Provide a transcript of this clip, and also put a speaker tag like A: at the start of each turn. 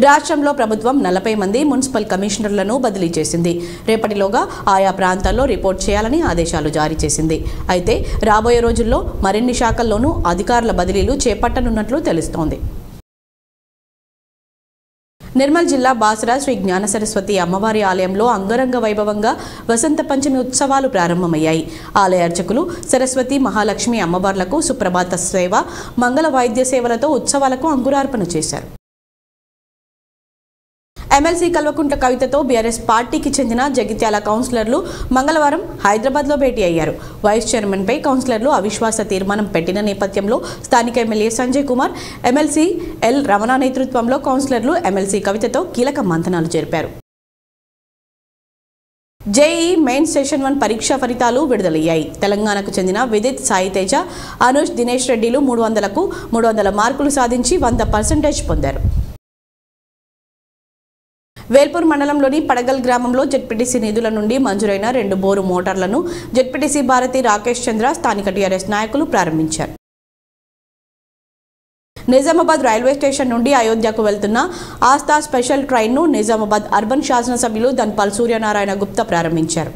A: రాష్ట్రంలో ప్రభుత్వం 40 మంది మున్సిపల్ కమిషనర్లను బదిలీ చేసింది. రేపటిలోగా ఆయా ప్రాంతాల్లో రిపోర్ట్ చేయాలని ఆదేశాలు జారీ చేసింది. అయితే రాబోయే రోజుల్లో మరిన్ని శాఖల్లోనూ అధికారుల బదిలీలు చేపట్టనున్నట్లు తెలుస్తోంది. నిర్మల్ జిల్లా బాసరా శ్రీ జ్ఞాన సరస్వతి అమ్మవారి ఆలయంలో అంగరంగ వైభవంగా వసంత పంచమి ఉత్సవాలు ప్రారంభమయ్యాయి. ఆలయ అర్చకులు సరస్వతి మహాలక్ష్మి అమ్మవార్లకు సుప్రభాత సేవ, మంగళ వాయిద్య సేవలతో ఉత్సవాలకు అంకురార్పణ చేశారు. ఎమ్మెల్సీ కల్వకుంట్ల కవితతో బీఆర్ఎస్ పార్టీకి చెందిన జగిత్యాల కౌన్సిలర్లు మంగళవారం హైదరాబాద్లో భేటీ అయ్యారు. వైస్ చైర్మన్పై కౌన్సిలర్లు అవిశ్వాస తీర్మానం పెట్టిన నేపథ్యంలో స్థానిక MLA Sanjay Kumar, MLC L Ramana నేతృత్వంలో కౌన్సిలర్లు ఎమ్మెల్సీ కవితతో కీలక మంతనాలు జరిపారు. జేఈ మెయిన్ సెషన్ 1 పరీక్షా ఫలితాలు విడుదలయ్యాయి. తెలంగాణకు చెందిన విదిత్, సాయి తేజ, అనుష్, దినేష్ రెడ్డిలు 300కు 300 మార్కులు సాధించి 100% పొందారు. వేల్పూర్ మండలంలోని పడగల్ గ్రామంలో జెడ్పీటీసీ నిధుల నుండి మంజూరైన 2 బోరు మోటార్లను జెడ్పీటీసీ భారతి రాకేష్ చంద్ర స్థానిక టీఆర్ఎస్ నాయకులు ప్రారంభించారు. నిజామాబాద్ రైల్వే స్టేషన్ నుండి అయోధ్యకు వెళ్తున్న ఆస్థా స్పెషల్ ట్రైన్ను నిజామాబాద్ అర్బన్ శాసనసభ్యులు ధన్పాల్ సూర్యనారాయణ గుప్తా ప్రారంభించారు.